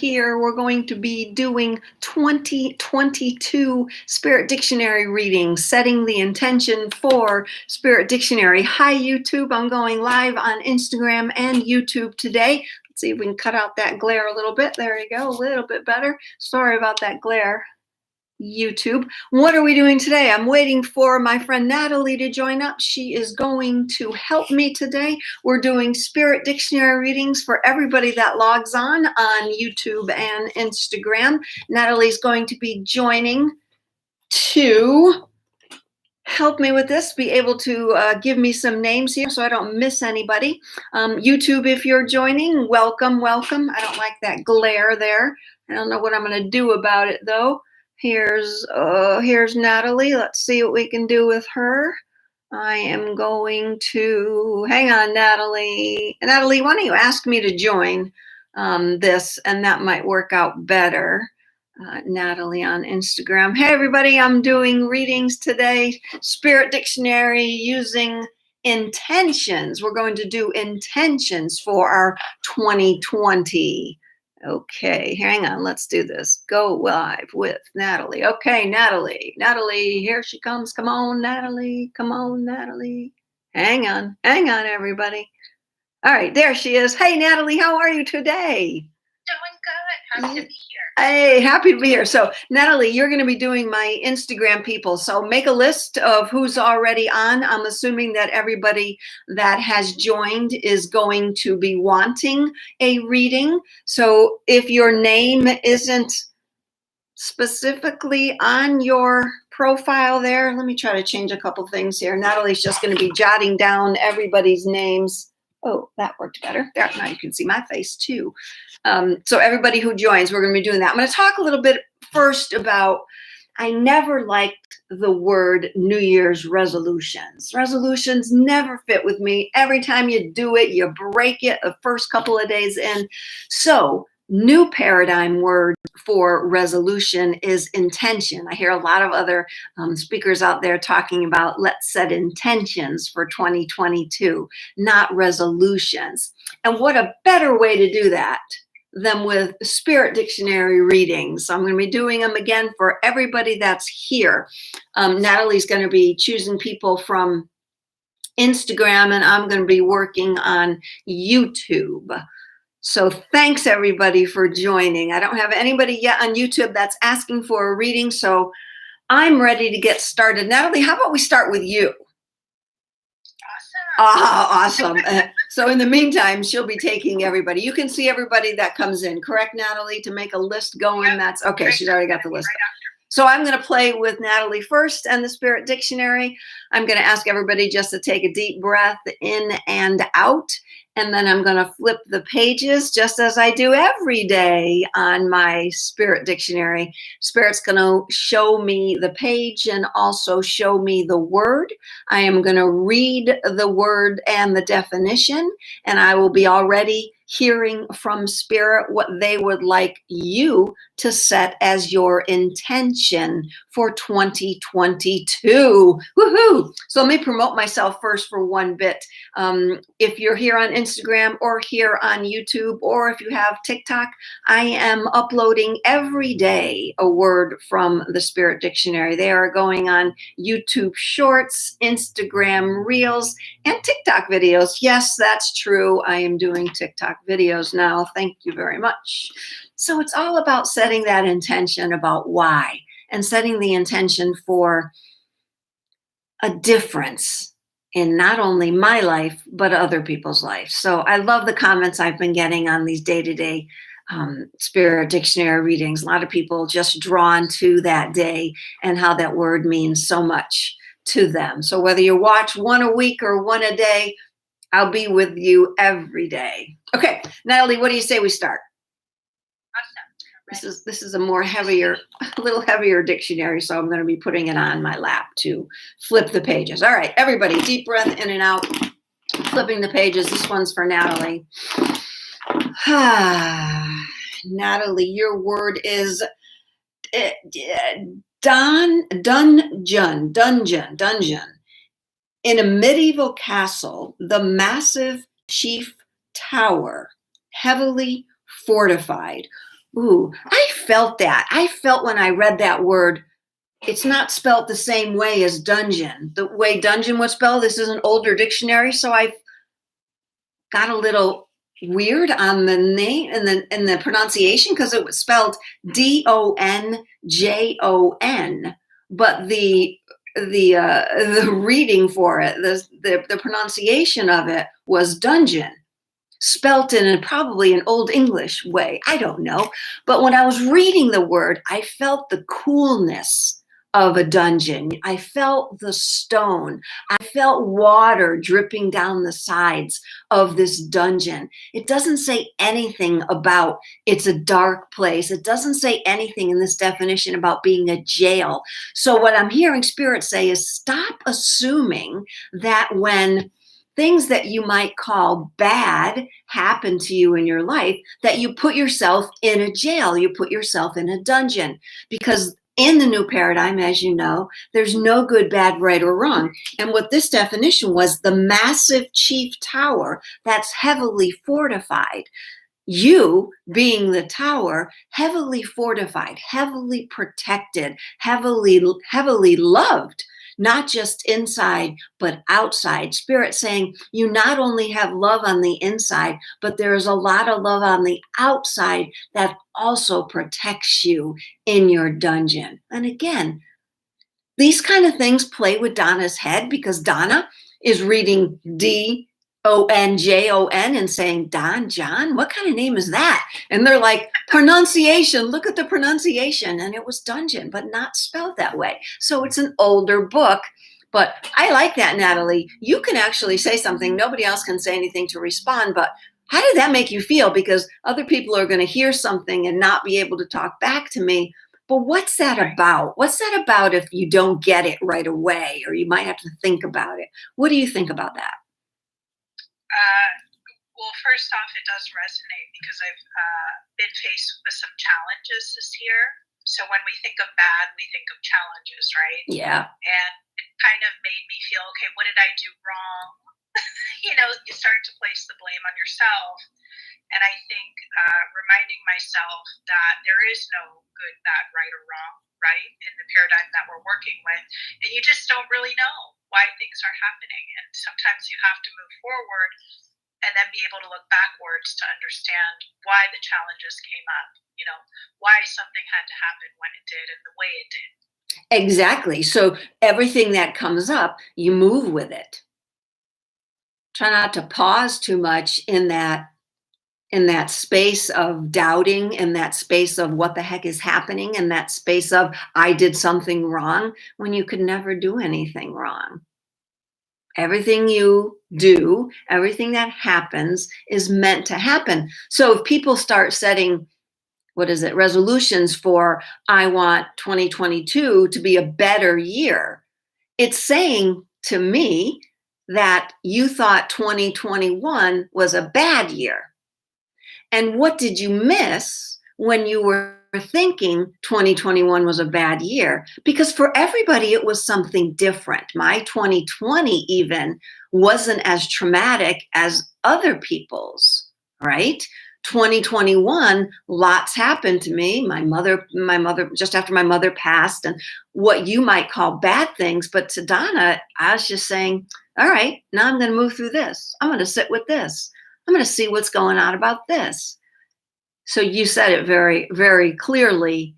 here. We're going to be doing 2022 Spirit Dictionary readings, setting the intention for Spirit Dictionary. Hi, YouTube. I'm going live on Instagram and YouTube today. Let's see if we can cut out that glare a little bit. There you go, a little bit better. Sorry about that glare. YouTube. What are we doing today? I'm waiting for my friend Natalie to join up. She is going to help me today. We're doing Spirit Dictionary readings for everybody that logs on YouTube and Instagram. Natalie's going to be joining to help me with this, be able to give me some names here so I don't miss anybody. YouTube, if you're joining, welcome, welcome. I don't like that glare there. I don't know what I'm going to do about it though. Here's Natalie. Let's see what we can do with her. I am going to, hang on, Natalie. Natalie, why don't you ask me to join this, and that might work out better. Natalie on Instagram. Hey, everybody, I'm doing readings today. Spirit Dictionary using intentions. We're going to do intentions for our 2020. Okay, hang on, let's do this. Go live with Natalie. Okay, Natalie, here she comes. Come on, Natalie, come on, Natalie. Hang on, everybody. All right, there she is. Hey, Natalie, how are you today? Doing good, happy to be here. Hey, happy to be here. So, Natalie, you're going to be doing my Instagram people. So make a list of who's already on. I'm assuming that everybody that has joined is going to be wanting a reading. So if your name isn't specifically on your profile there, let me try to change a couple things here. Natalie's just going to be jotting down everybody's names. Oh, that worked better. There, now you can see my face too. So everybody who joins, we're going to be doing that. I'm going to talk a little bit first about, I never liked the word New Year's resolutions. Resolutions never fit with me. Every time you do it, you break it the first couple of days in. So new paradigm word for resolution is intention. I hear a lot of other speakers out there talking about let's set intentions for 2022, not resolutions. And what a better way to do that than with Spirit Dictionary readings. So I'm going to be doing them again for everybody that's here. Natalie's going to be choosing people from Instagram, and I'm going to be working on YouTube. So thanks everybody for joining. I don't have anybody yet on YouTube that's asking for a reading, so I'm ready to get started. Natalie, how about we start with you? Awesome. So in the meantime, she'll be taking everybody. You can see everybody that comes in, correct, Natalie, to make a list going? That's okay. She's already got the list. So I'm going to play with Natalie first and the Spirit Dictionary. I'm going to ask everybody just to take a deep breath in and out. And then I'm going to flip the pages just as I do every day on my Spirit Dictionary. Spirit's going to show me the page and also show me the word. I am going to read the word and the definition, and I will be already hearing from Spirit what they would like you to set as your intention for 2022. Woohoo! So let me promote myself first for one bit. If you're here on Instagram or here on YouTube, or if you have TikTok, I am uploading every day a word from the Spirit Dictionary. They are going on YouTube Shorts, Instagram Reels, and TikTok videos. Yes, that's true. I am doing TikTok videos now. Thank you very much. So it's all about setting that intention about why, and setting the intention for a difference in not only my life, but other people's life. So I love the comments I've been getting on these day-to-day Spirit Dictionary readings. A lot of people just drawn to that day and how that word means so much to them. So whether you watch one a week or one a day, I'll be with you every day. Okay, Natalie, what do you say we start? Awesome. This is a little heavier dictionary, so I'm going to be putting it on my lap to flip the pages. All right, everybody, deep breath in and out, flipping the pages. This one's for Natalie. Natalie, your word is dungeon. In a medieval castle, the massive chief tower, heavily fortified, Ooh, I felt that. I felt when I read that word, it's not spelled the same way as dungeon. The way dungeon was spelled, this is an older dictionary, so I got a little weird on the name and the pronunciation because it was spelled Donjon, but the reading for it, the pronunciation of it was dungeon, spelt in probably an old English way. I don't know. But when I was reading the word, I felt the coolness of a dungeon. I felt the stone. I felt water dripping down the sides of this dungeon. It doesn't say anything about it's a dark place. It doesn't say anything in this definition about being a jail. So what I'm hearing Spirit say is stop assuming that when things that you might call bad happen to you in your life, that you put yourself in a jail, you put yourself in a dungeon. Because in the new paradigm, as you know, there's no good, bad, right, or wrong. And what this definition was, the massive chief tower that's heavily fortified. You being the tower, heavily fortified, heavily protected, heavily loved, not just inside, but outside. Spirit saying you not only have love on the inside, but there is a lot of love on the outside that also protects you in your dungeon. And again, these kind of things play with Donna's head because Donna is reading Donjon and saying, Don, John, what kind of name is that? And they're like, pronunciation, look at the pronunciation. And it was dungeon, but not spelled that way. So it's an older book. But I like that, Natalie. You can actually say something. Nobody else can say anything to respond. But how did that make you feel? Because other people are going to hear something and not be able to talk back to me. But what's that about? What's that about if you don't get it right away, or you might have to think about it? What do you think about that? Well, first off, it does resonate because I've been faced with some challenges this year. So when we think of bad, we think of challenges, right? Yeah. And it kind of made me feel, okay, what did I do wrong? You start to place the blame on yourself. And I think reminding myself that there is no good, bad, right, or wrong, right, in the paradigm that we're working with. And you just don't really know why things are happening. And sometimes you have to move forward and then be able to look backwards to understand why the challenges came up, why something had to happen when it did and the way it did. Exactly. So everything that comes up, you move with it. Try not to pause too much in that space of doubting, in that space of what the heck is happening, in that space of I did something wrong, when you could never do anything wrong. Everything you do, everything that happens is meant to happen. So if people start setting, resolutions for, I want 2022 to be a better year, it's saying to me that you thought 2021 was a bad year. And what did you miss when you were thinking 2021 was a bad year? Because for everybody, it was something different. My 2020 even wasn't as traumatic as other people's, right? 2021, lots happened to me. My mother, just after my mother passed, and what you might call bad things. But to Donna, I was just saying, all right, now I'm going to move through this. I'm going to sit with this. I'm going to see what's going on about this. So you said it very, very clearly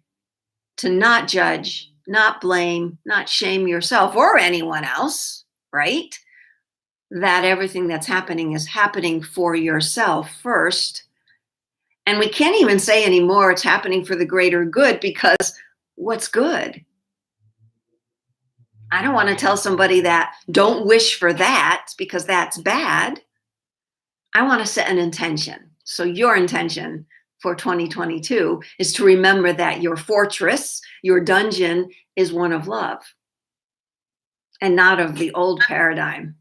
to not judge, not blame, not shame yourself or anyone else, right? That everything that's happening is happening for yourself first. And we can't even say anymore it's happening for the greater good, because what's good? I don't want to tell somebody that don't wish for that because that's bad. I want to set an intention. So your intention for 2022 is to remember that your fortress, your dungeon, is one of love and not of the old paradigm.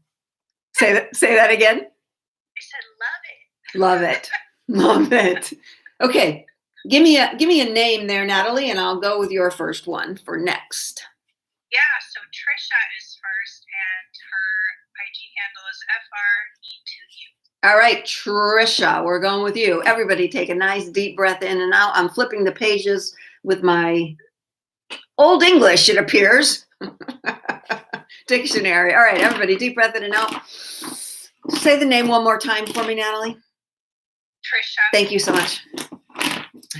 Say that again. I said, love it. Love it. Love it. Okay. Give me a name there, Natalie, and I'll go with your first one for next. Yeah, so Trisha is first, and her IG handle is FRE2U. All right, Trisha, we're going with you. Everybody take a nice deep breath in and out. I'm flipping the pages with my Old English, it appears. Dictionary. All right, everybody, deep breath in and out. Say the name one more time for me, Natalie. Trisha. Thank you so much.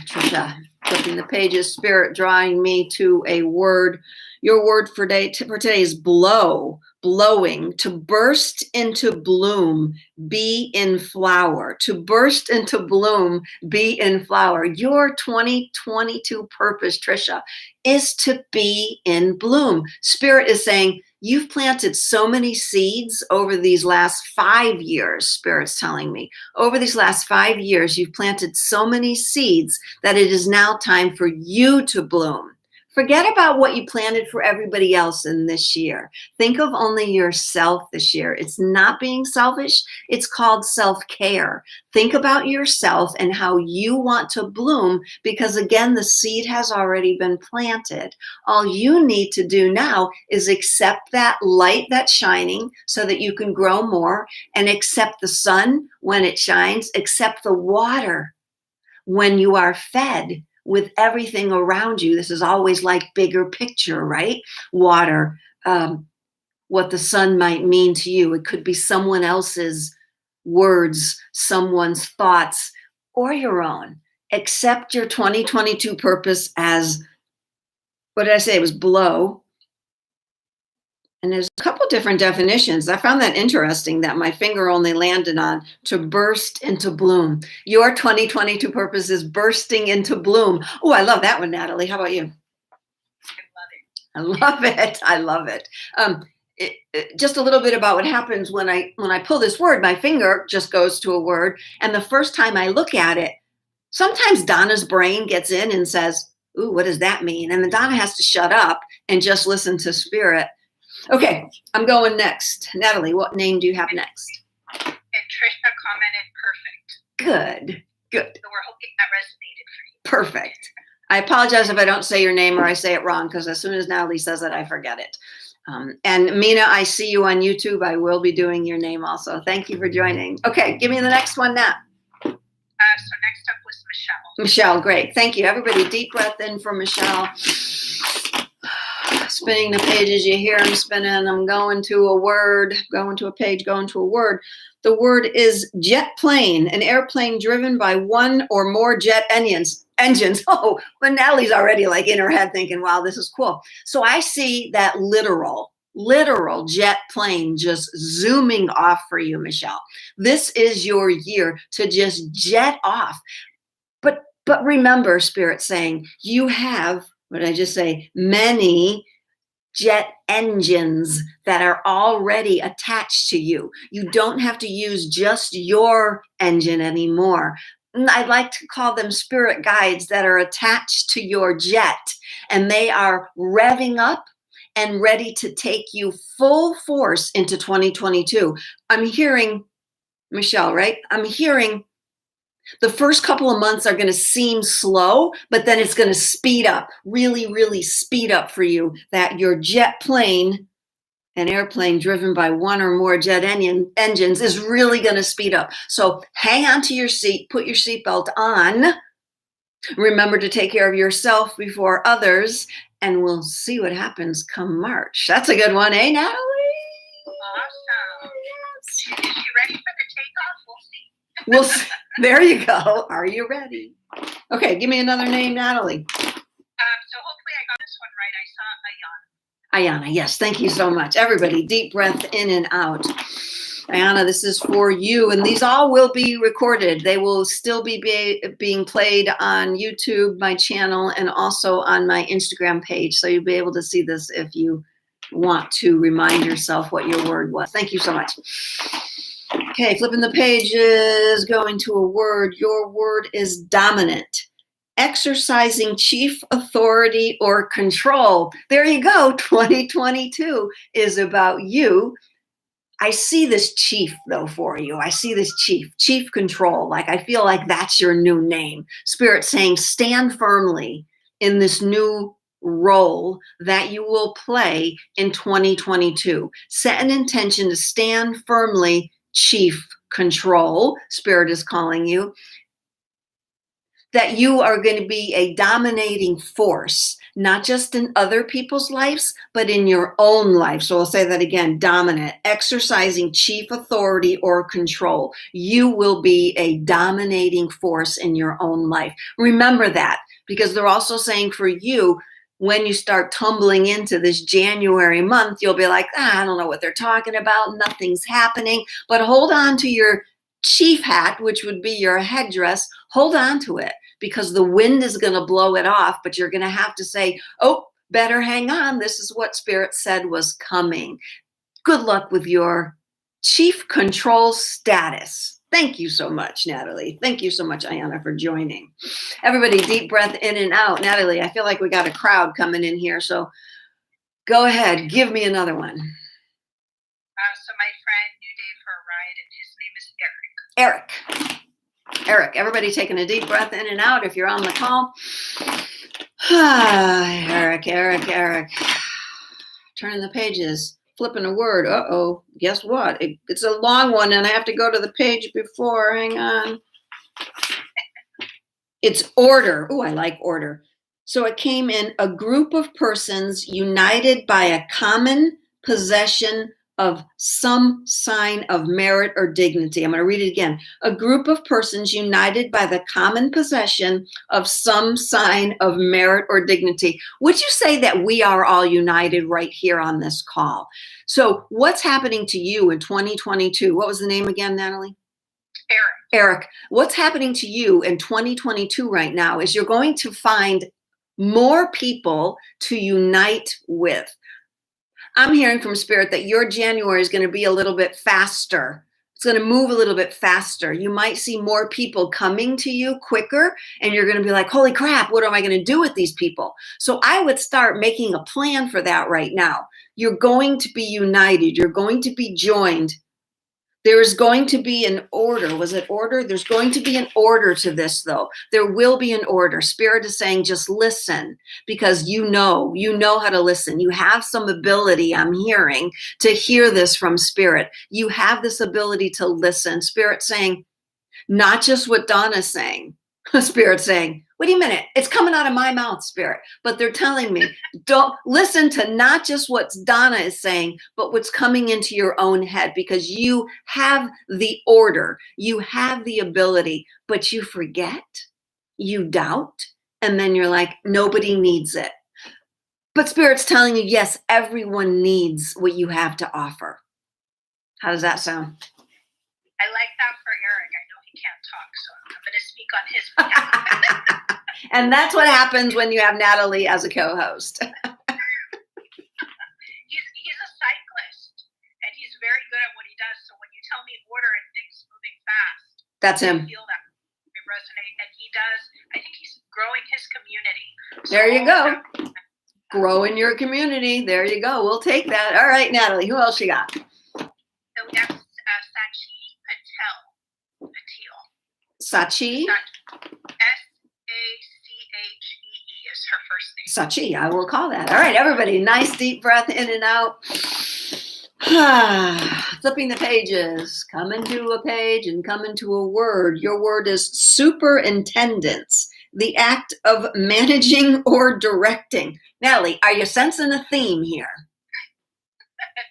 Trisha, flipping the pages, spirit drawing me to a word. Your word for today is blow, blowing, to burst into bloom, be in flower, to burst into bloom, be in flower. Your 2022 purpose, Trisha, is to be in bloom. Spirit is saying, you've planted so many seeds over these last 5 years, Spirit's telling me. Over these last 5 years, you've planted so many seeds that it is now time for you to bloom. Forget about what you planted for everybody else in this year. Think of only yourself this year. It's not being selfish. It's called self-care. Think about yourself and how you want to bloom, because again, the seed has already been planted. All you need to do now is accept that light that's shining so that you can grow more, and accept the sun when it shines, accept the water when you are fed with everything around you. This is always like bigger picture, right? Water, what the sun might mean to you. It could be someone else's words, someone's thoughts, or your own. Accept your 2022 purpose as, what did I say? It was blow. And there's a couple different definitions. I found that interesting that my finger only landed on, to burst into bloom. Your 2022 purpose is bursting into bloom. Oh, I love that one, Natalie. How about you? I love it. I love it. Just a little bit about what happens when I pull this word, my finger just goes to a word. And the first time I look at it, sometimes Donna's brain gets in and says, ooh, what does that mean? And then Donna has to shut up and just listen to Spirit. Okay, I'm going next. Natalie, what name do you have next? And Trisha commented perfect. Good, good. So we're hoping that resonated for you. Perfect. I apologize if I don't say your name or I say it wrong, because as soon as Natalie says it, I forget it. And Mina, I see you on YouTube. I will be doing your name also. Thank you for joining. Okay, give me the next one, Nat. So next up was Michelle. Michelle, great. Thank you. Everybody, deep breath in for Michelle. Spinning the pages, you hear them spinning. I'm going to a word, going to a page, going to a word. The word is jet plane, an airplane driven by one or more jet engines. Oh, but Natalie's already like in her head thinking, wow, this is cool. So I see that literal jet plane just zooming off for you, Michelle. This is your year to just jet off. But remember, Spirit saying, you have, what did I just say, many jet engines that are already attached to you. You don't have to use just your engine anymore. I'd like to call them spirit guides that are attached to your jet, and they are revving up and ready to take you full force into 2022. I'm hearing, Michelle, right? I'm hearing the first couple of months are going to seem slow, but then it's going to speed up, really, really speed up for you, that your jet plane, an airplane driven by one or more jet engines, is really going to speed up. So hang on to your seat, put your seatbelt on. Remember to take care of yourself before others, and we'll see what happens come March. That's a good one, eh, Natalie? Awesome. Is she ready for the takeoff? We'll see. We'll see. There you go. Are you ready? Okay, give me another name, Natalie. So hopefully I got this one right. I saw Ayana. Ayana, yes, thank you so much. Everybody, deep breath in and out. Ayana, this is for you, and these all will be recorded. They will still be being played on YouTube, my channel, and also on my Instagram page, so you'll be able to see this if you want to remind yourself what your word was. Thank you so much. Okay, flipping the pages, going to a word. Your word is dominant. Exercising chief authority or control. There you go. 2022 is about you. I see this chief, though, for you. I see this chief control. Like, I feel like that's your new name. Spirit saying, stand firmly in this new role that you will play in 2022. Set an intention to stand firmly, chief control, Spirit is calling you, that you are going to be a dominating force, not just in other people's lives, but in your own life. So I'll say that again, dominant, exercising chief authority or control. You will be a dominating force in your own life. Remember that, because they're also saying for you, when you start tumbling into this January month, you'll be like, I don't know what they're talking about. Nothing's happening. But hold on to your chief hat, which would be your headdress. Hold on to it, because the wind is going to blow it off, but you're going to have to say, oh, better hang on. This is what Spirit said was coming. Good luck with your chief control status. Thank you so much, Natalie. Thank you so much, Ayana, for joining. Everybody, deep breath in and out. Natalie, I feel like we got a crowd coming in here, so go ahead. Give me another one. So my friend knew Dave for a ride, and his name is Eric. Eric, everybody taking a deep breath in and out if you're on the call. Eric. Turning the pages, flipping a word. Uh-oh, guess what? It's a long one, and I have to go to the page before. Hang on. It's order. Oh, I like order. So it came in a group of persons united by a common possession of some sign of merit or dignity. I'm going to read it again. A group of persons united by the common possession of some sign of merit or dignity. Would you say that we are all united right here on this call? So what's happening to you in 2022? What was the name again, Natalie? Eric, what's happening to you in 2022 right now is you're going to find more people to unite with. I'm hearing from Spirit that your January is going to be a little bit faster. It's going to move a little bit faster. You might see more people coming to you quicker, and you're going to be like, holy crap, what am I going to do with these people? So I would start making a plan for that right now. You're going to be united. You're going to be joined. There is going to be an order. Was it order? There's going to be an order to this, though. There will be an order. Spirit is saying, just listen, because you know how to listen. You have some ability, I'm hearing, to hear this from Spirit. You have this ability to listen. Spirit saying, not just what Donna's saying. Spirit saying, wait a minute, it's coming out of my mouth, Spirit. But they're telling me, don't listen to not just what Donna is saying, but what's coming into your own head, because you have the order, you have the ability, but you forget, you doubt, and then you're like, nobody needs it. But Spirit's telling you, yes, everyone needs what you have to offer. How does that sound? I like that for Eric. I know he can't talk, so I'm going to speak on his behalf. And that's what happens when you have Natalie as a co-host. He's a cyclist, and he's very good at what he does. So when you tell me order and things moving fast, That's him. I feel that I resonate, and he does. I think he's growing his community. There you go. Grow in your community. There you go. We'll take that. All right, Natalie, who else you got? So we have Sachi Patel. Sachi? S-A-C-H-E-E is her first name. Sachi, I will call that. All right, everybody, nice deep breath in and out. Flipping the pages, coming to a page and coming to a word. Your word is superintendence, the act of managing or directing. Natalie, are you sensing a theme here?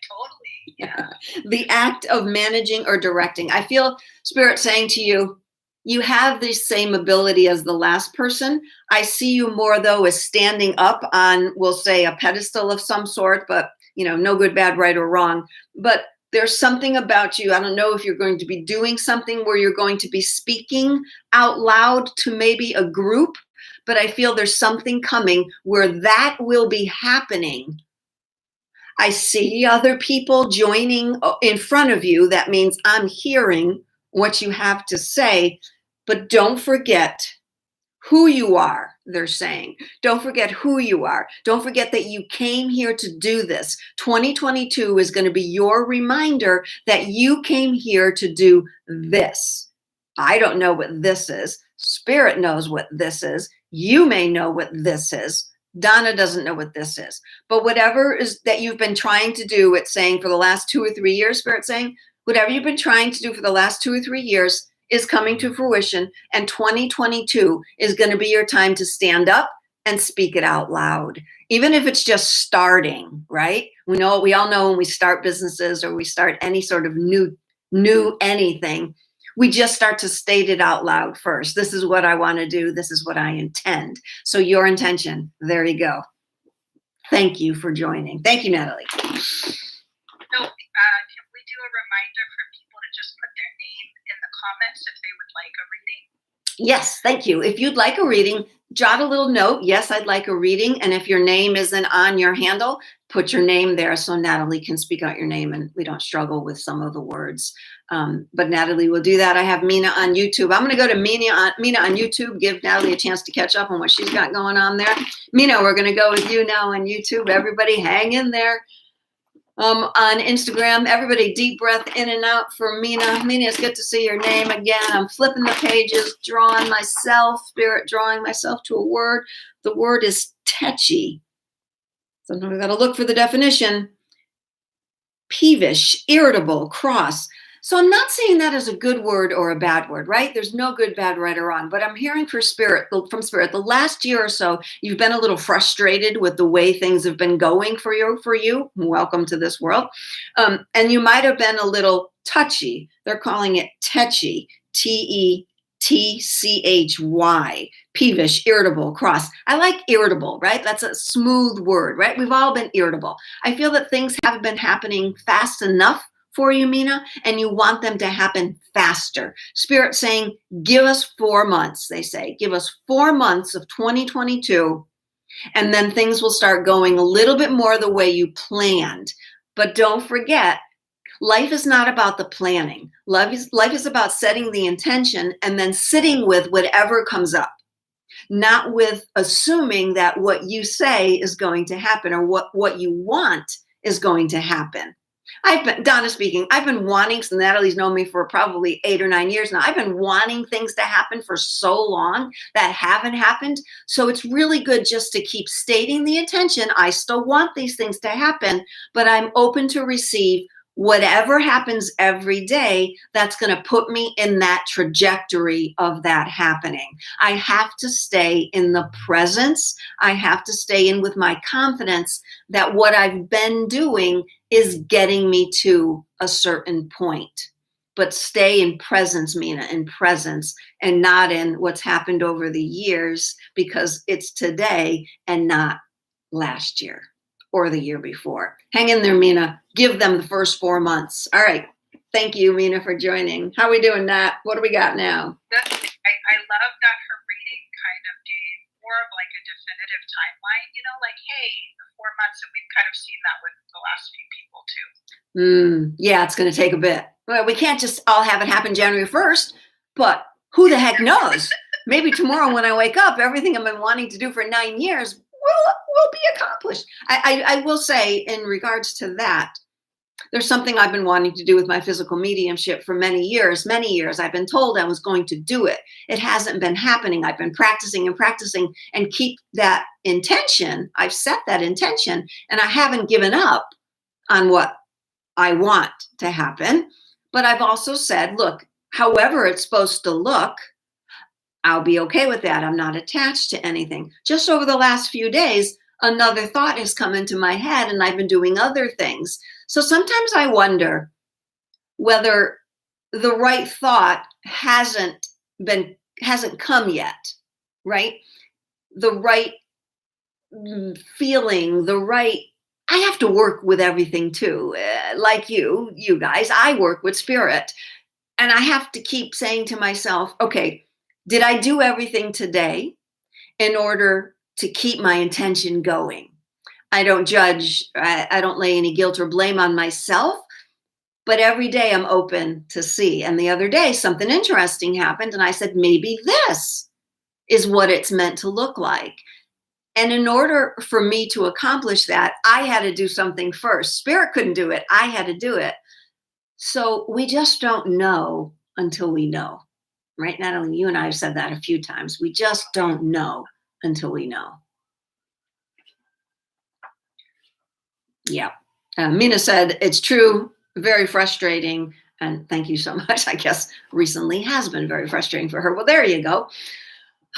Totally, yeah. The act of managing or directing. I feel Spirit saying to you, you have the same ability as the last person. I see you more, though, as standing up on, we'll say, a pedestal of some sort, but, no good, bad, right, or wrong. But there's something about you. I don't know if you're going to be doing something where you're going to be speaking out loud to maybe a group, but I feel there's something coming where that will be happening. I see other people joining in front of you. That means I'm hearing what you have to say, but don't forget who you are, they're saying. Don't forget who you are. Don't forget that you came here to do this. 2022 is going to be your reminder that you came here to do this. I don't know what this is. Spirit knows what this is. You may know what this is. Donna doesn't know what this is. But whatever is that you've been trying to do, it's saying for the last 2 or 3 years, Spirit saying, Whatever you've been trying to do for the last 2 or 3 years is coming to fruition, and 2022 is going to be your time to stand up and speak it out loud. Even if it's just starting, right? We all know when we start businesses or we start any sort of new anything, we just start to state it out loud first. This is what I want to do. This is what I intend. So your intention, there you go. Thank you for joining. Thank you, Natalie. So, can we do a reminder for people to just put their name in the comments if they would like a reading? Yes, thank you. If you'd like a reading, jot a little note. Yes, I'd like a reading. And if your name isn't on your handle, put your name there so Natalie can speak out your name and we don't struggle with some of the words. But Natalie will do that. I have Mina on YouTube. I'm going to go to Mina on YouTube, give Natalie a chance to catch up on what she's got going on there. Mina, we're going to go with you now on YouTube. Everybody hang in there. On Instagram, everybody deep breath in and out for Mina. Mina, it's good to see your name again. I'm flipping the pages, drawing myself, spirit drawing myself to a word. The word is tetchy. Sometimes we got to look for the definition. Peevish, irritable, cross. So I'm not saying that as a good word or a bad word, right? There's no good, bad, right, or wrong. But I'm hearing from spirit, the last year or so, you've been a little frustrated with the way things have been going for you. Welcome to this world. And you might have been a little touchy. They're calling it tetchy, Tetchy, peevish, irritable, cross. I like irritable, right? That's a smooth word, right? We've all been irritable. I feel that things haven't been happening fast enough for you, Mina, and you want them to happen faster. Spirit saying, give us 4 months, they say. Give us 4 months of 2022, and then things will start going a little bit more the way you planned. But don't forget, life is not about the planning. Life is about setting the intention and then sitting with whatever comes up, not with assuming that what you say is going to happen or what you want is going to happen. Donna speaking, I've been wanting, so Natalie's known me for probably 8 or 9 years now. I've been wanting things to happen for so long that haven't happened. So it's really good just to keep stating the intention. I still want these things to happen, but I'm open to receive whatever happens every day that's going to put me in that trajectory of that happening. I have to stay in the presence. I have to stay in with my confidence that what I've been doing is getting me to a certain point. But stay in presence, Mina, in presence, and not in what's happened over the years, because it's today and not last year or the year before. Hang in there, Mina. Give them the first 4 months. All right. Thank you, Mina, for joining. How are we doing, Nat? What do we got now? I love that her reading kind of gave more of like a definitive timeline, like, hey, the 4 months, and we've kind of seen that with the last few people too. Yeah, it's going to take a bit. Well, we can't just all have it happen January 1st, but who the heck knows? Maybe tomorrow when I wake up, everything I've been wanting to do for 9 years will be accomplished. I will say in regards to that, there's something I've been wanting to do with my physical mediumship for many years. I've been told I was going to do it. It hasn't been happening. I've been practicing and keep that intention. I've set that intention and I haven't given up on what I want to happen. But I've also said, look, however it's supposed to look, I'll be okay with that. I'm not attached to anything. Just over the last few days, another thought has come into my head and I've been doing other things. So sometimes I wonder whether the right thought hasn't come yet, right? The right feeling, I have to work with everything too. Like you guys, I work with spirit. And I have to keep saying to myself, okay, did I do everything today in order to keep my intention going? I don't judge. I don't lay any guilt or blame on myself, but every day I'm open to see. And the other day, something interesting happened. And I said, maybe this is what it's meant to look like. And in order for me to accomplish that, I had to do something first. Spirit couldn't do it. I had to do it. So we just don't know until we know. Right, Natalie, you and I have said that a few times. We just don't know until we know. Yeah. Mina said, it's true, very frustrating. And thank you so much. I guess recently has been very frustrating for her. Well, there you go.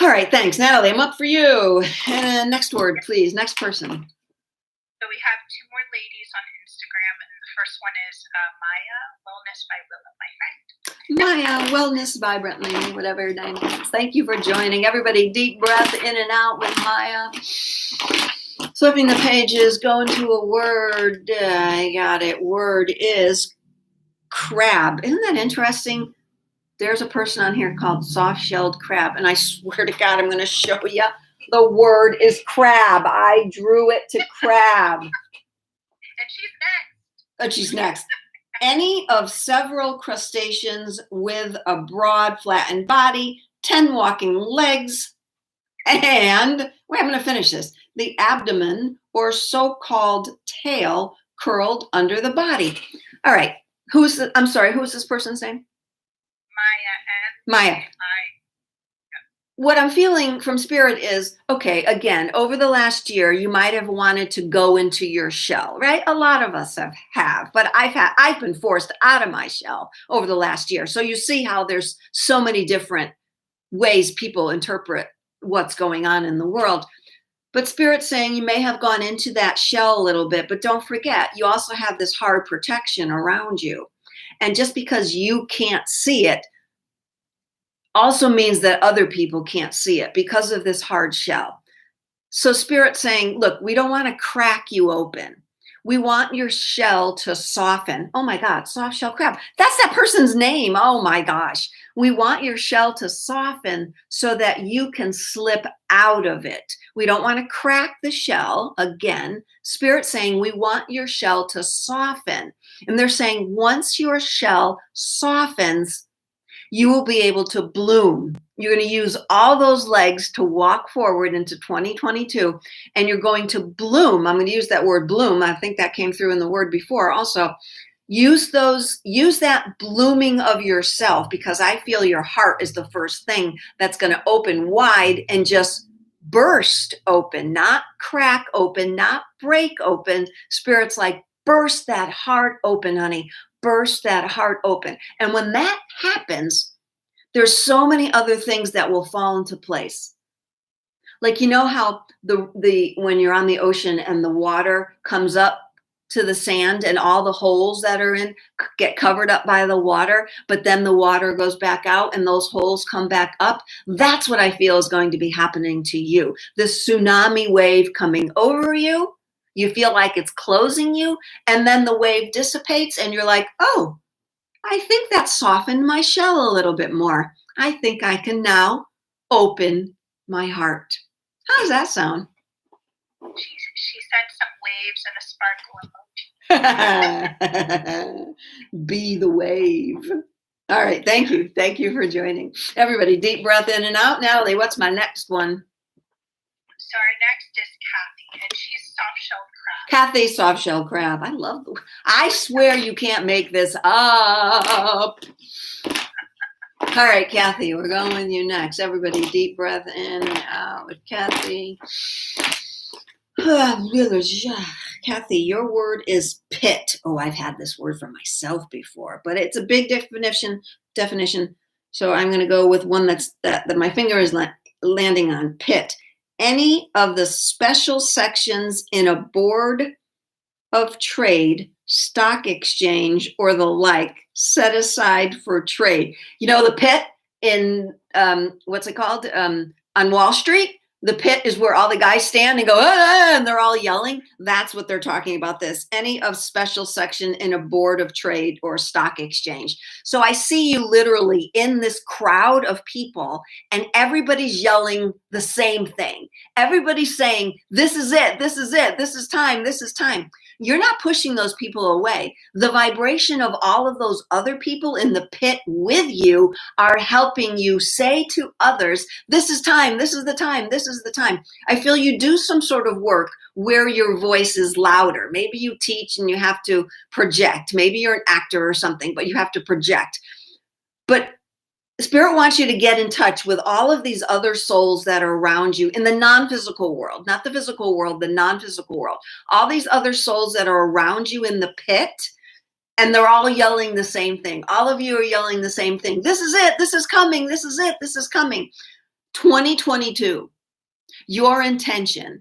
All right, thanks. Natalie, I'm up for you. And next word, please. Next person. So we have two more ladies on Instagram, and the first one is Maya Wellness by Willa, my friend. Maya, wellness vibrantly, whatever your name is. Thank you for joining. Everybody, deep breath in and out with Maya. Flipping the pages, going to a word. I got it. Word is crab. Isn't that interesting? There's a person on here called soft-shelled crab, and I swear to God, I'm going to show you. The word is crab. I drew it to crab. And she's next. Oh, she's next. Any of several crustaceans with a broad, flattened body, 10 walking legs, and wait, I'm going to finish this. The abdomen or so-called tail curled under the body. All right. Who's this person's name? Maya. What I'm feeling from spirit is, okay, again, over the last year, you might have wanted to go into your shell, right? A lot of us have, but I've been forced out of my shell over the last year. So you see how there's so many different ways people interpret what's going on in the world. But spirit's saying you may have gone into that shell a little bit, but don't forget, you also have this hard protection around you. And just because you can't see it also means that other people can't see it because of this hard shell. So spirit's saying, look, we don't want to crack you open. We want your shell to soften. Oh my God, soft shell crab. That's that person's name. Oh my gosh. We want your shell to soften so that you can slip out of it. We don't want to crack the shell. Again, spirit's saying we want your shell to soften. And they're saying once your shell softens, you will be able to bloom. You're going to use all those legs to walk forward into 2022, and you're going to bloom. I'm going to use that word bloom. I think that came through in the word before also. Use that blooming of yourself, because I feel your heart is the first thing that's going to open wide and just burst open, not crack open, not break open. Spirit's like, burst that heart open, honey. Burst that heart open. And when that happens, there's so many other things that will fall into place. Like, you know how when you're on the ocean and the water comes up to the sand and all the holes that are in get covered up by the water, but then the water goes back out and those holes come back up. That's what I feel is going to be happening to you. The tsunami wave coming over you. You feel like it's closing you, and then the wave dissipates and you're like, oh, I think that softened my shell a little bit more. I think I can now open my heart. How does that sound? She sent some waves and a sparkle emoji. Be the wave. All right. Thank you. Thank you for joining. Everybody, deep breath in and out. Natalie, what's my next one? So our next is Kathy, and she's soft-shelled crab. Kathy, soft-shelled crab. I love I swear you can't make this up. All right, Kathy, we're going with you next. Everybody, deep breath in and out with Kathy. Kathy, your word is pit. Oh, I've had this word for myself before, but it's a big definition. So I'm going to go with one that my finger is landing on. Pit. Any of the special sections in a board of trade, stock exchange, or the like set aside for trade. You know, the pit in, what's it called? On Wall Street, the pit is where all the guys stand and go, ah, and they're all yelling. That's what they're talking about this. Any of special section in a board of trade or stock exchange. So I see you literally in this crowd of people and everybody's yelling the same thing. Everybody's saying, this is it, this is it, this is time, this is time. You're not pushing those people away. The vibration of all of those other people in the pit with you are helping you say to others, this is time, this is the time, this is the time. I feel you do some sort of work where your voice is louder. Maybe you teach and you have to project. Maybe you're an actor or something, but you have to project. But Spirit wants you to get in touch with all of these other souls that are around you in the non-physical world, not the physical world, the non-physical world. All these other souls that are around you in the pit, And they're all yelling the same thing. All of you are yelling the same thing. This is it. This is coming. This is it. This is coming. 2022, your intention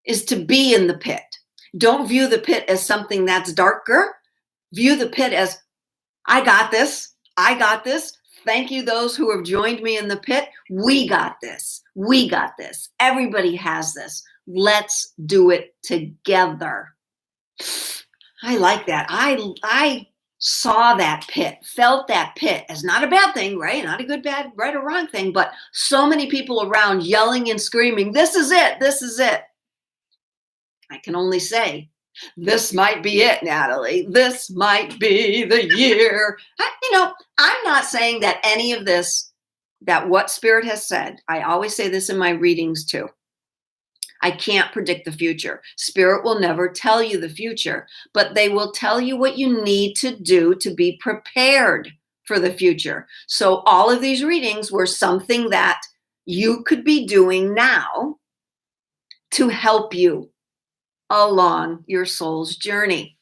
is to be in the pit. Don't view the pit as something that's darker. View the pit as, I got this. I got this. Thank you, those who have joined me in the pit. We got this. We got this. Everybody has this. Let's do it together. I like that. I saw that pit, felt that pit as not a bad thing, right? Not a good, bad, right or wrong thing, but so many people around yelling and screaming, this is it, this is it. I can only say, this might be it, Natalie. This might be the year. I'm not saying that any of this, that what Spirit has said, I always say this in my readings too. I can't predict the future. Spirit will never tell you the future, but they will tell you what you need to do to be prepared for the future. So all of these readings were something that you could be doing now to help you along your soul's journey.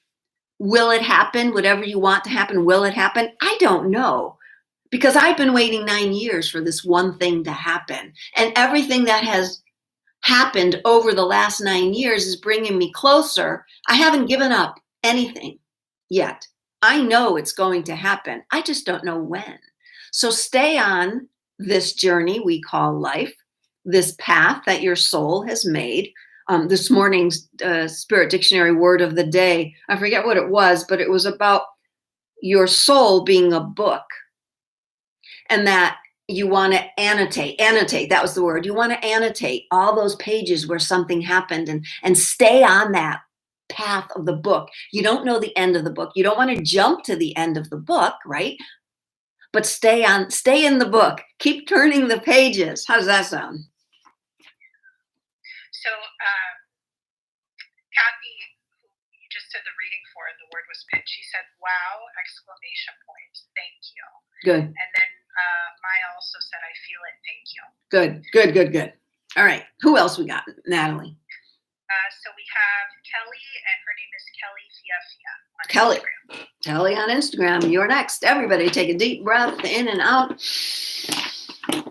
Will it happen? Whatever you want to happen, will it happen? I don't know, because I've been waiting 9 years for this one thing to happen. And everything that has happened over the last 9 years is bringing me closer. I haven't given up anything yet. I know it's going to happen. I just don't know when. So stay on this journey we call life, this path that your soul has made. This morning's Spirit Dictionary word of the day, I forget what it was, but it was about your soul being a book, and that you want to annotate, that was the word. You want to annotate all those pages where something happened and stay on that path of the book. You don't know the end of the book. You don't want to jump to the end of the book, right? But stay in the book. Keep turning the pages. How does that sound? So, Kathy, who you just said the reading for, and the word was pit, she said, wow, exclamation point, thank you. Good. And then Maya also said, I feel it, thank you. Good. All right, who else we got, Natalie? So we have Kelly, and her name is Kelly Fia on Instagram. Kelly on Instagram, you're next. Everybody take a deep breath in and out.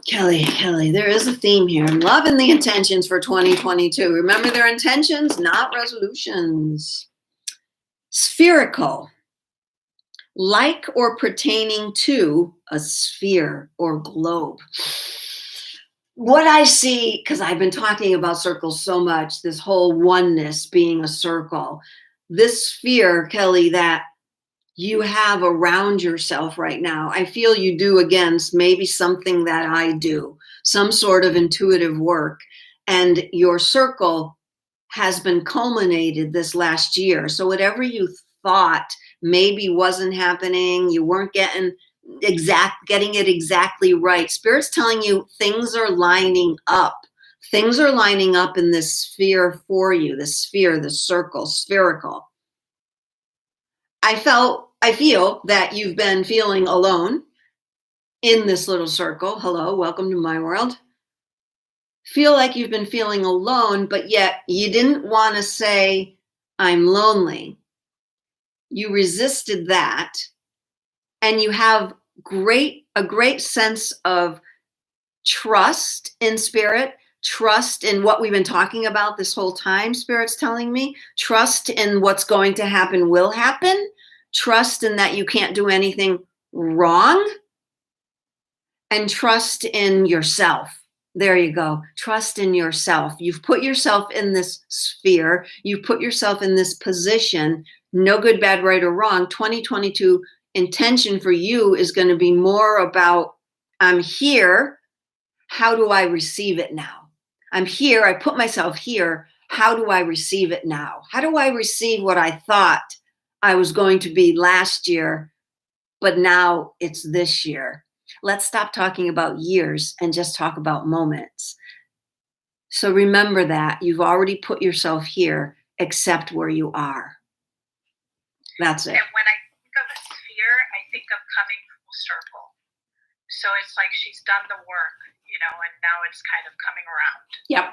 Kelly, there is a theme here. I'm loving the intentions for 2022. Remember, they're intentions, not resolutions. Spherical, like or pertaining to a sphere or globe. What I see, because I've been talking about circles so much, this whole oneness being a circle, this sphere, Kelly, that you have around yourself right now. I feel you do against maybe something that I do, some sort of intuitive work. And your circle has been culminated this last year. So whatever you thought maybe wasn't happening, you weren't getting it exactly right. Spirit's telling you things are lining up. Things are lining up in this sphere for you, the sphere, the circle, spherical. I feel that you've been feeling alone in this little circle. Hello, welcome to my world. Feel like you've been feeling alone, but yet you didn't want to say, I'm lonely. You resisted that, and you have a great sense of trust in Spirit, trust in what we've been talking about this whole time, Spirit's telling me. Trust in what's going to happen will happen. Trust in that you can't do anything wrong. And trust in yourself. There you go. Trust in yourself. You've put yourself in this sphere. You've put yourself in this position. No good, bad, right, or wrong. 2022 intention for you is going to be more about, I'm here. How do I receive it now? I'm here. I put myself here. How do I receive it now? How do I receive what I thought I was going to be last year, but now it's this year? Let's stop talking about years and just talk about moments. So remember that you've already put yourself here, accept where you are. That's it. And when I think of a sphere, I think of coming full circle. So it's like she's done the work, and now it's kind of coming around. Yep.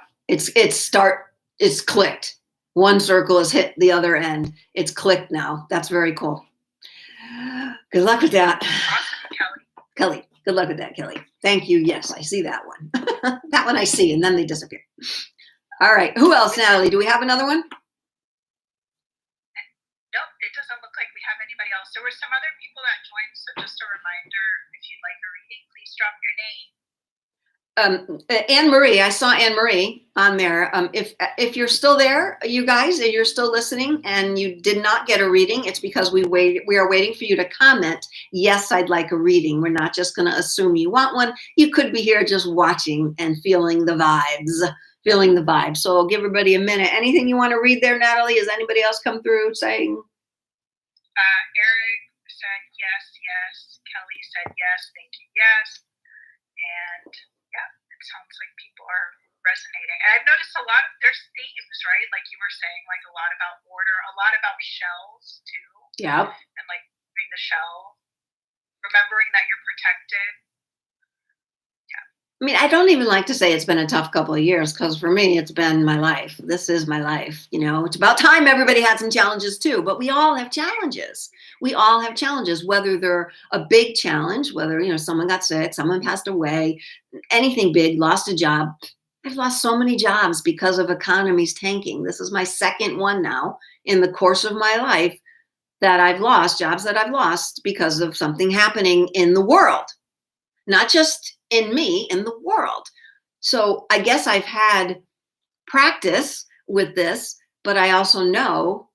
It's clicked. One circle has hit the other end. It's clicked now. That's very cool. Good luck with that. Awesome, Kelly. Kelly, good luck with that, Kelly. Thank you. Yes, I see that one. That one I see, and then they disappear. All right. Who else, Natalie? Do we have another one? Nope, it doesn't look like we have anybody else. There were some other people that joined, so just a reminder, if you'd like a reading, please drop your name. Anne Marie, I saw Anne Marie on there. If you're still there, you guys, and you're still listening, and you did not get a reading, it's because we are waiting for you to comment. Yes, I'd like a reading. We're not just going to assume you want one. You could be here just watching and feeling the vibes. So I'll give everybody a minute. Anything you want to read there, Natalie? Has anybody else come through saying? Eric said yes, yes. Kelly said yes, thank you, yes. And yeah, it sounds like people are resonating. And I've noticed there's themes, right? Like you were saying, like a lot about order, a lot about shells too. Yeah. And like moving the shell, remembering that you're protected. I mean, I don't even like to say it's been a tough couple of years, because for me, it's been my life. This is my life. It's about time everybody had some challenges too, but we all have challenges. Whether they're a big challenge, whether, someone got sick, someone passed away, anything big, lost a job. I've lost so many jobs because of economies tanking. This is my second one now in the course of my life that I've lost, jobs that I've lost because of something happening in the world, not just in me, in the world. So I guess I've had practice with this, but I also know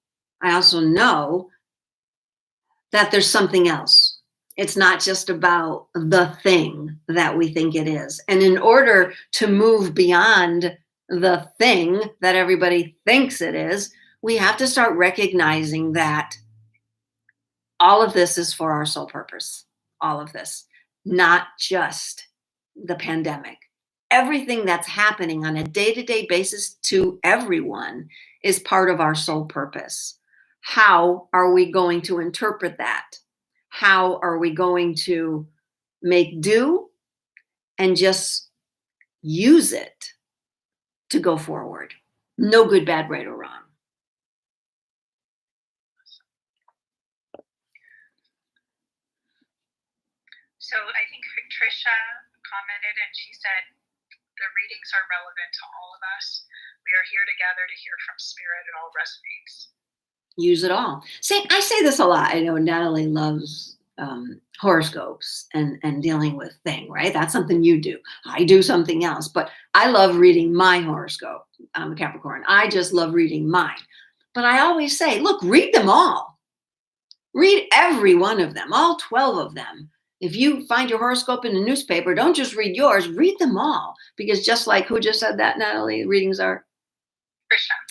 that there's something else. It's not just about the thing that we think it is. And in order to move beyond the thing that everybody thinks it is, we have to start recognizing that all of this is for our sole purpose. All of this, not just the pandemic. Everything that's happening on a day-to-day basis to everyone is part of our sole purpose. How are we going to interpret that? How are we going to make do and just use it to go forward? No good, bad, right, or wrong. So I think Trisha commented and she said, the readings are relevant to all of us. We are here together to hear from spirit. It all resonates. Use it all. I say this a lot. I know Natalie loves horoscopes and dealing with things, right? That's something you do. I do something else, but I love reading my horoscope. I'm a Capricorn. I just love reading mine. But I always say, look, read them all. Read every one of them, all 12 of them. If you find your horoscope in a newspaper, don't just read yours, read them all. Because just like, who just said that, Natalie? Readings are?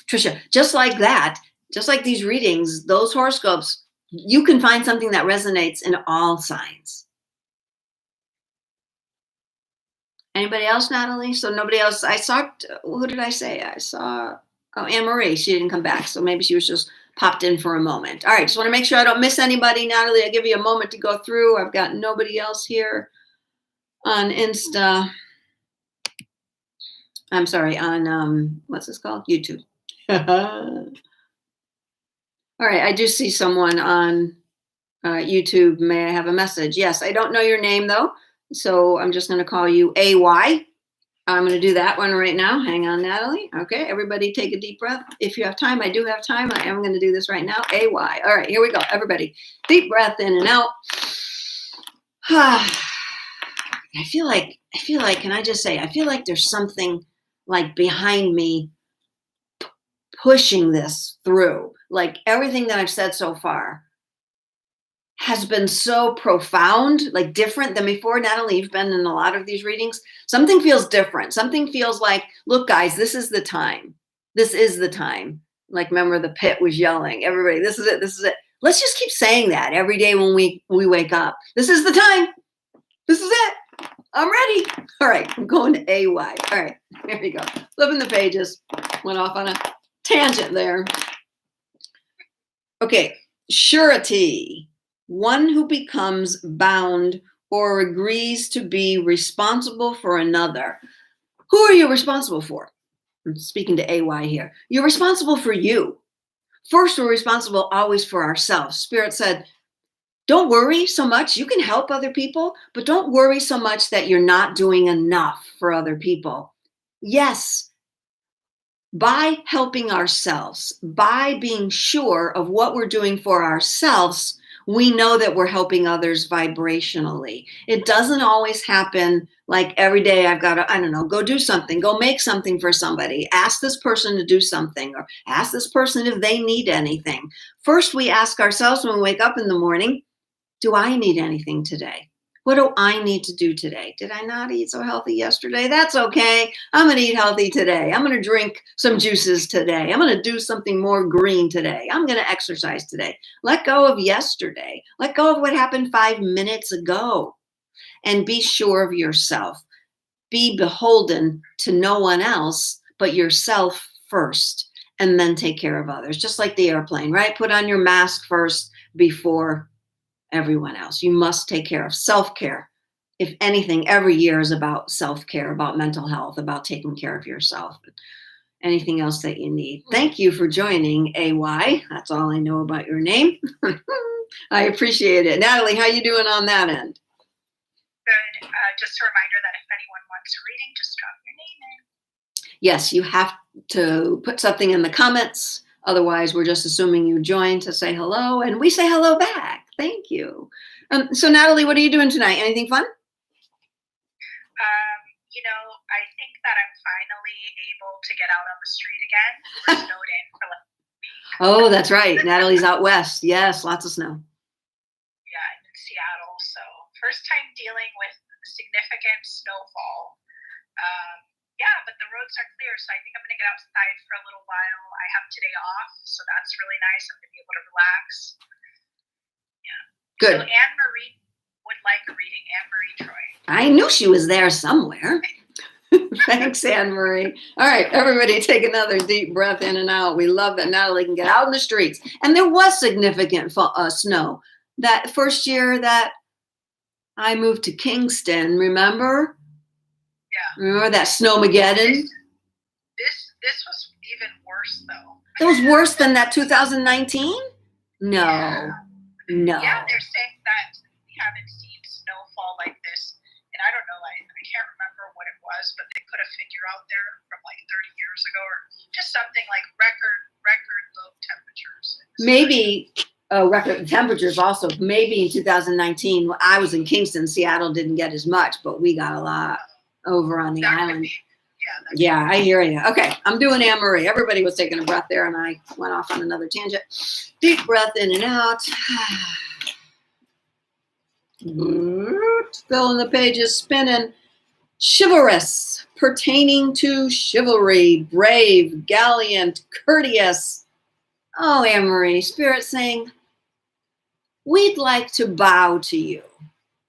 Trisha. Just like that, just like these readings, those horoscopes, you can find something that resonates in all signs. Anybody else, Natalie? So nobody else. I saw, who did I say? I saw, Anne Marie. She didn't come back. So maybe she was just popped in for a moment. All right, just want to make sure I don't miss anybody. Natalie, I'll give you a moment to go through. I've got nobody else here on Insta. I'm sorry, on, what's this called? YouTube. All right, I do see someone on YouTube. May I have a message? Yes, I don't know your name though. So I'm just going to call you AY. I'm going to do that one right now. Hang on, Natalie. Okay, everybody take a deep breath. If you have time, I do have time. I am going to do this right now. AY. All right, here we go. Everybody, deep breath in and out. I feel like, can I just say, I feel like there's something like behind me pushing this through. Like everything that I've said so far has been so profound, like different than before. Natalie, you've been in a lot of these readings. Something feels different. Something feels like, look, guys, this is the time. This is the time. Like, remember the pit was yelling, everybody, this is it. This is it. Let's just keep saying that every day when we wake up. This is the time. This is it. I'm ready. All right, I'm going to AY. All right, here we go. Flipping the pages. Went off on a tangent there. Okay, surety. One who becomes bound or agrees to be responsible for another. Who are you responsible for? I'm speaking to AY here. You're responsible for you. First, we're responsible always for ourselves. Spirit said, Don't worry so much. You can help other people, but don't worry so much that you're not doing enough for other people. Yes, by helping ourselves, by being sure of what we're doing for ourselves, we know that we're helping others vibrationally. It doesn't always happen like every day I've got to, I don't know, go do something, go make something for somebody, ask this person to do something, or ask this person if they need anything. First, we ask ourselves when we wake up in the morning, do I need anything today? What do I need to do today? Did I not eat so healthy yesterday? That's okay. I'm going to eat healthy today. I'm going to drink some juices today. I'm going to do something more green today. I'm going to exercise today. Let go of yesterday. Let go of what happened 5 minutes ago and be sure of yourself. Be beholden to no one else but yourself first, and then take care of others. Just like the airplane, right? Put on your mask first before everyone else. You must take care of self-care. If anything, every year is about self-care, about mental health, about taking care of yourself. Anything else that you need. Thank you for joining, AY. That's all I know about your name. I appreciate it. Natalie, how you doing on that end? Good. Just a reminder that if anyone wants a reading, just drop your name in. Yes, you have to put something in the comments. Otherwise, we're just assuming you joined to say hello, and we say hello back. Thank you. So, Natalie, what are you doing tonight? Anything fun? I think that I'm finally able to get out on the street again. We're snowed in for like a week. Oh, that's right. Natalie's out west. Yes, lots of snow. Yeah, I'm in Seattle. So first time dealing with significant snowfall. Yeah, but the roads are clear, so I think I'm going to get outside for a little while. I have today off, so that's really nice. I'm going to be able to relax. Yeah. Good. So Anne Marie would like a reading. Anne Marie Troy. I knew she was there somewhere. Thanks, Anne Marie. All right, everybody take another deep breath in and out. We love that Natalie can get out in the streets. And there was significant snow. That first year that I moved to Kingston, remember? Yeah. Remember that Snowmageddon? This was even worse, though. It was worse than that 2019? No. Yeah. No. Yeah, they're saying that we haven't seen snowfall like this. And I don't know, I can't remember what it was, but they put a figure out there from like 30 years ago, or just something like record low temperatures. Maybe record temperatures also. Maybe in 2019, when I was in Kingston, Seattle didn't get as much, but we got a lot over on the island. Yeah, I hear you. Okay, I'm doing Anne Marie. Everybody was taking a breath there, and I went off on another tangent. Deep breath in and out. Filling the pages, spinning. Chivalrous, pertaining to chivalry, brave, gallant, courteous. Oh, Anne Marie, Spirit saying, we'd like to bow to you.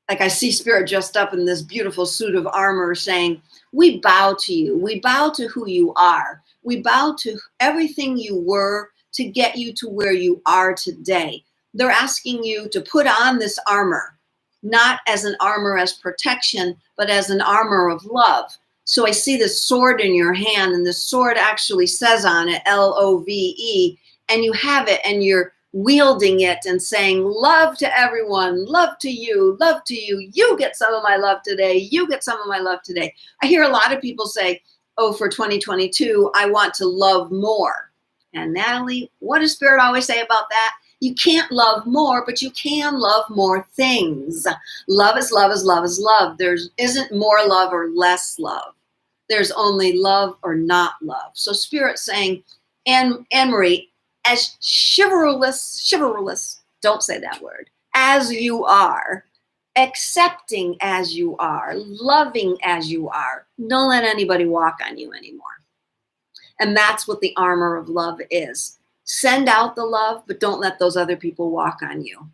Like I see Spirit dressed up in this beautiful suit of armor saying, we bow to you. We bow to who you are. We bow to everything you were to get you to where you are today. They're asking you to put on this armor, not as an armor as protection, but as an armor of love. So I see this sword in your hand, and the sword actually says on it, Love, and you have it, and you're wielding it and saying, love to everyone, love to you, you get some of my love today, you get some of my love today. I hear a lot of people say, oh, for 2022, I want to love more. And Natalie, what does Spirit always say about that? You can't love more, but you can love more things. Love is love is love is love. There isn't more love or less love. There's only love or not love. So Spirit's saying, Anne Marie, as chivalrous, don't say that word, as you are, accepting as you are, loving as you are, don't let anybody walk on you anymore. And that's what the armor of love is. Send out the love, but don't let those other people walk on you.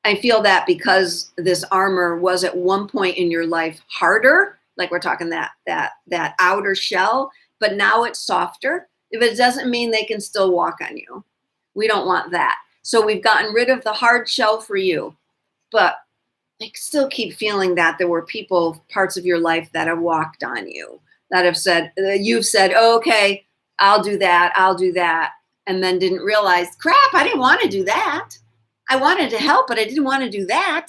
I feel that because this armor was at one point in your life harder, like we're talking that outer shell, but now it's softer. If it doesn't mean they can still walk on you. We don't want that. So we've gotten rid of the hard shell for you, but I still keep feeling that there were people, parts of your life that have walked on you, that have said, you've said, oh, okay, I'll do that, and then didn't realize, crap, I didn't want to do that. I wanted to help, but I didn't want to do that.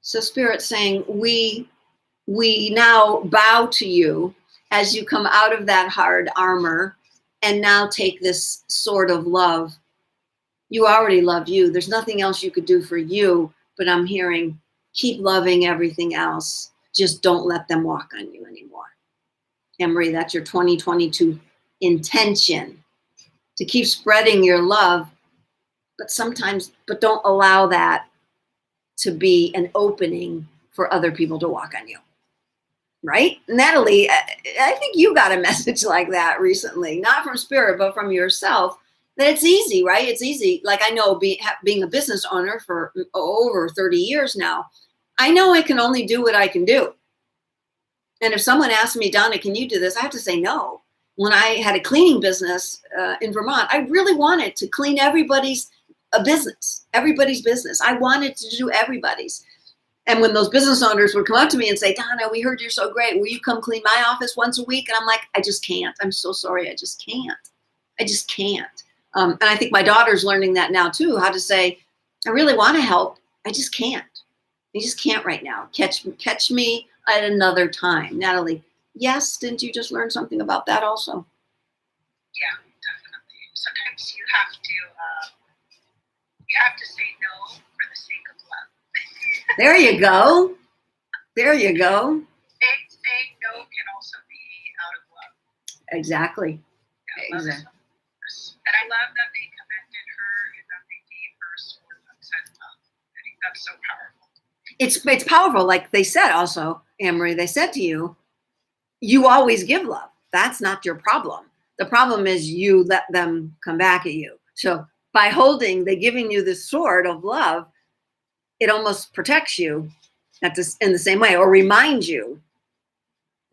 So Spirit's saying, we now bow to you as you come out of that hard armor and now take this sword of love. You already love you. There's nothing else you could do for you, but I'm hearing, keep loving everything else. Just don't let them walk on you anymore. Emery, that's your 2022 intention, to keep spreading your love, but don't allow that to be an opening for other people to walk on you. Right? Natalie, I think you got a message like that recently, not from Spirit, but from yourself, that it's easy, right? It's easy. Like I know being a business owner for over 30 years now, I know I can only do what I can do. And if someone asked me, Donna, can you do this? I have to say no. When I had a cleaning business in Vermont, I really wanted to clean everybody's business. I wanted to do everybody's. And when those business owners would come up to me and say, Donna, we heard you're so great. Will you come clean my office once a week? And I'm like, I just can't. I'm so sorry. I just can't. And I think my daughter's learning that now too, how to say, I really want to help. I just can't. I just can't right now. Catch me at another time. Natalie, yes, didn't you just learn something about that also? Yeah, definitely. Sometimes you have to say no for the sake of love. There you go. Saying no can also be out of love. Exactly. Yeah, exactly. And I love that they commended her and that they gave her a sword that said love. I think that's so powerful. It's powerful. Like they said also, Anne-Marie, they said to you, you always give love. That's not your problem. The problem is you let them come back at you. So by they're giving you this sword of love, it almost protects you in the same way, or reminds you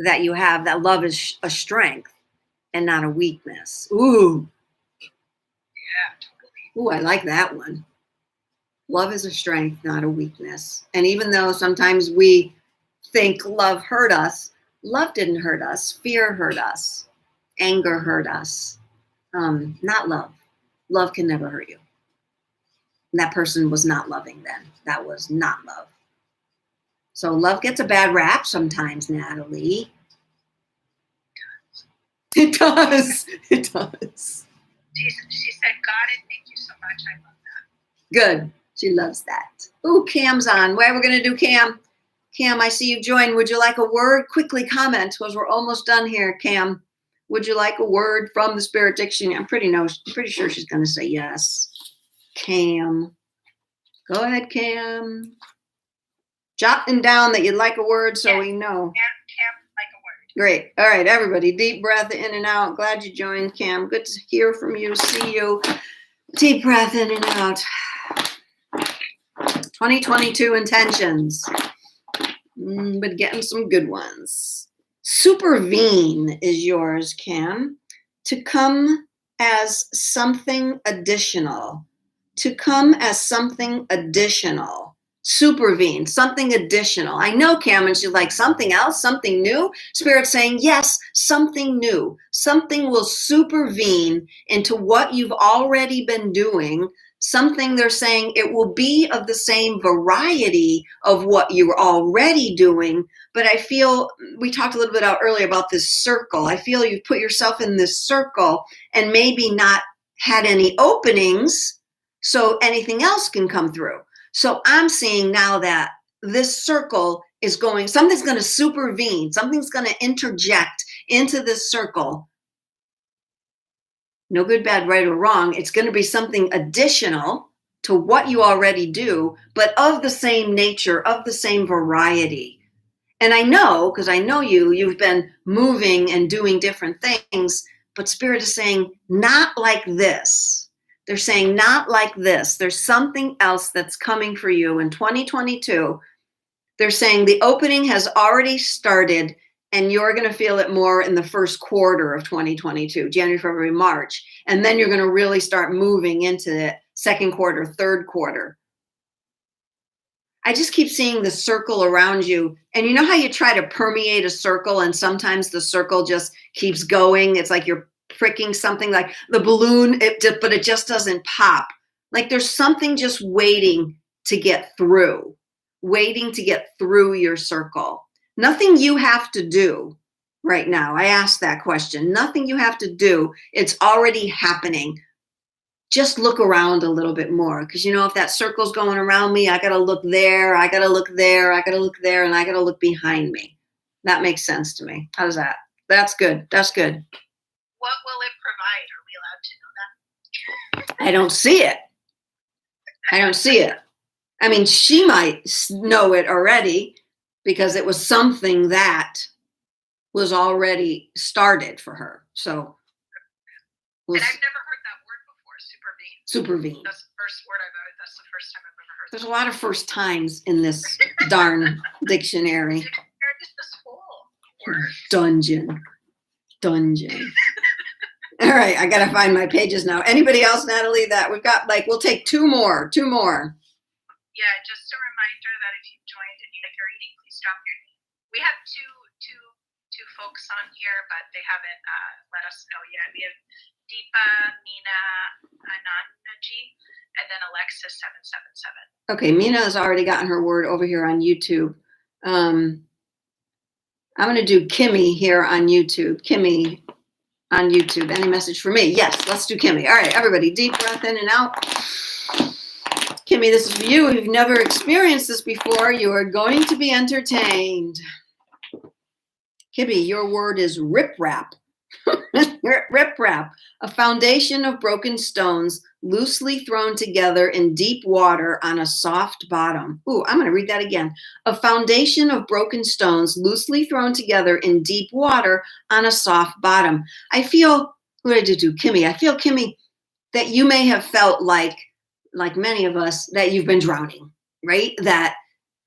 that you have that love is a strength and not a weakness. Ooh. Yeah, totally. Ooh, I like that one. Love is a strength, not a weakness. And even though sometimes we think love hurt us, love didn't hurt us. Fear hurt us. Anger hurt us. Not love. Love can never hurt you. And that person was not loving then. That was not love. So love gets a bad rap sometimes, Natalie. It does. It does. She said, got it. Thank you so much. I love that. Good. She loves that. Ooh, Cam's on. What are we going to do, Cam? Cam, I see you joined. Would you like a word? Quickly comment, because we're almost done here, Cam. Would you like a word from the Spirit Dictionary? I'm pretty sure she's going to say yes. Cam. Go ahead, Cam. Jotting down that you'd like a word so we know. Cam, like a word. Great. All right, everybody. Deep breath in and out. Glad you joined, Cam. Good to hear from you. See you. Deep breath in and out. 2022 intentions. But getting some good ones. Supervene is yours, Cam. To come as something additional. To come as something additional. Supervene, something additional. I know, Cam, and she's like, something else, something new? Spirit's saying, yes, something new. Something will supervene into what you've already been doing. Something they're saying it will be of the same variety of what you're already doing. But I feel, we talked a little bit earlier about this circle. I feel you've put yourself in this circle and maybe not had any openings so anything else can come through. So I'm seeing now that this circle is something's going to supervene, something's going to interject into this circle. No good, bad, right, or wrong. It's going to be something additional to what you already do, but of the same nature, of the same variety. And I know, because I know you've been moving and doing different things, but Spirit is saying, not like this. They're saying, not like this. There's something else that's coming for you in 2022. They're saying the opening has already started and you're going to feel it more in the first quarter of 2022, January, February, March. And then you're going to really start moving into the second quarter, third quarter. I just keep seeing the circle around you. And you know how you try to permeate a circle and sometimes the circle just keeps going? It's like you're pricking something like the balloon, but it just doesn't pop. Like there's something just waiting to get through your circle. Nothing you have to do right now. I asked that question. Nothing you have to do. It's already happening. Just look around a little bit more, because if that circle's going around me, I got to look there, I got to look there, I got to look there, and I got to look behind me. That makes sense to me. How's that? That's good. That's good. What will it provide? Are we allowed to know that? I don't see it. I mean, she might know it already because it was something that was already started for her. So, and I've never heard that word before, supervene. That's the first word that's the first time I've ever heard. There's a lot of first times in this darn dictionary. Where is this whole word? Dungeon. All right, I gotta find my pages now. Anybody else, Natalie? That we've got, we'll take two more. Yeah, just a reminder that if you've joined and you like your reading, please drop your name. We have two folks on here, but they haven't let us know yet. We have Deepa, Meena, Ananaji, and then Alexis 777. Okay, Meena has already gotten her word over here on YouTube. I'm going to do Kimmy here on YouTube. Kimmy on YouTube. Any message for me? Yes, let's do Kimmy. All right, everybody, deep breath in and out. Kimmy, this is for you. If you've never experienced this before, you are going to be entertained. Kimmy, your word is riprap. Riprap, a foundation of broken stones loosely thrown together in deep water on a soft bottom. Ooh, I'm going to read that again. A foundation of broken stones loosely thrown together in deep water on a soft bottom. I feel, what did I do, Kimmy? I feel, Kimmy, that you may have felt like many of us, that you've been drowning, right? That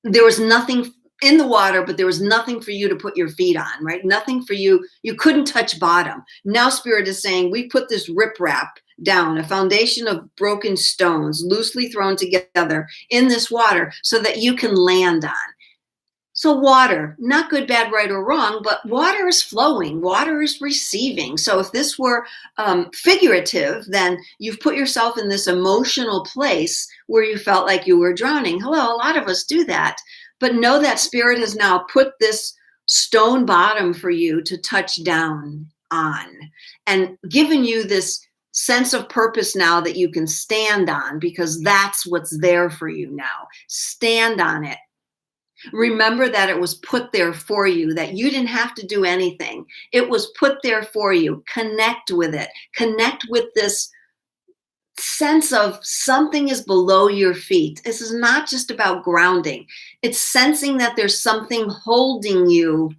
there was nothing in the water, but there was nothing for you to put your feet on, right? Nothing for you. You couldn't touch bottom. Now Spirit is saying, we put this riprap down, a foundation of broken stones loosely thrown together in this water so that you can land on. So water, not good, bad, right, or wrong, but water is flowing. Water is receiving. So if this were figurative, then you've put yourself in this emotional place where you felt like you were drowning. Hello, a lot of us do that. But know that Spirit has now put this stone bottom for you to touch down on and given you this sense of purpose now that you can stand on, because that's what's there for you now. Stand on it. Remember that it was put there for you, that you didn't have to do anything. It was put there for you. Connect with it. Connect with this sense of something is below your feet. This is not just about grounding. It's sensing that there's something holding you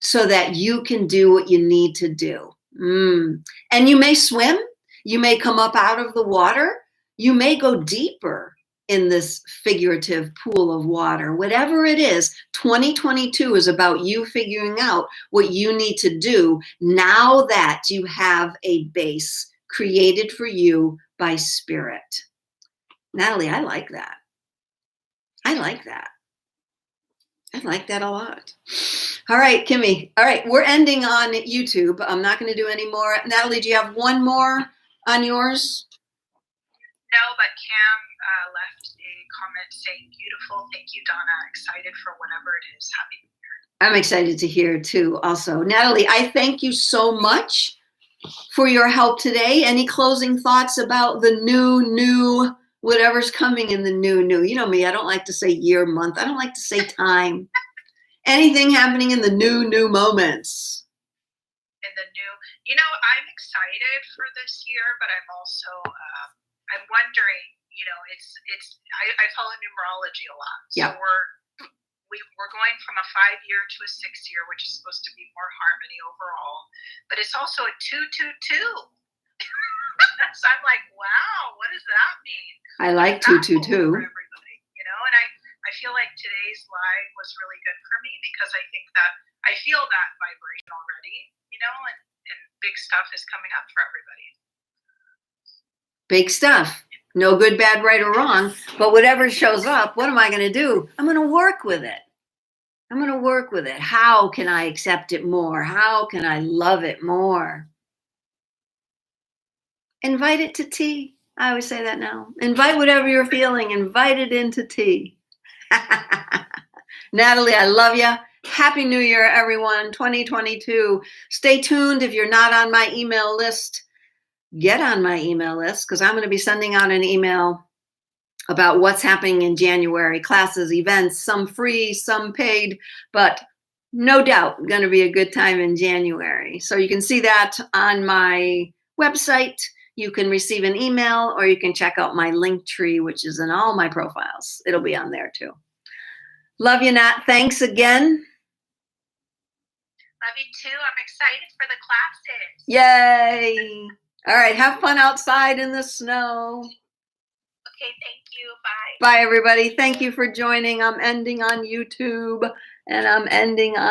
so that you can do what you need to do. And you may swim. You may come up out of the water. You may go deeper in this figurative pool of water. Whatever it is, 2022 is about you figuring out what you need to do now that you have a base created for you by Spirit. Natalie, I like that. I like that a lot. All right, Kimmy. All right, we're ending on YouTube. I'm not going to do any more. Natalie, do you have one more on yours? No, but Cam left a comment saying, beautiful. Thank you, Donna. Excited for whatever it is. Happy New Year. I'm excited to hear too also. Natalie, I thank you so much for your help today. Any closing thoughts about the new, whatever's coming in the new? You know me, I don't like to say year, month. I don't like to say time. Anything happening in the new moments? In the new, I'm excited for this year, but I'm also, I'm wondering, I follow numerology a lot. So yeah. We're going from a 5-year to a 6-year, which is supposed to be more harmony overall, but it's also a 2-2-2. So I'm like, wow, what does that mean? I like 2-2-2. For everybody, and I feel like today's live was really good for me because I think that I feel that vibration already, and big stuff is coming up for everybody. Big stuff. No good, bad, right, or wrong. But whatever shows up, what am I going to do? I'm going to work with it. How can I accept it more? How can I love it more? Invite it to tea. I always say that now. Invite whatever you're feeling. Invite it into tea. Natalie, I love you. Happy New Year, everyone. 2022. Stay tuned. If you're not on my email list, get on my email list, because I'm going to be sending out an email about what's happening in January. Classes, events, some free, some paid, but no doubt going to be a good time in January. So you can see that on my website. You can receive an email, or you can check out my link tree, which is in all my profiles. It'll be on there too. Love you, Nat. Thanks again. Love you too. I'm excited for the classes. Yay. All right. Have fun outside in the snow. Okay. Thank you. Bye. Bye, everybody. Thank you for joining. I'm ending on YouTube, and I'm ending on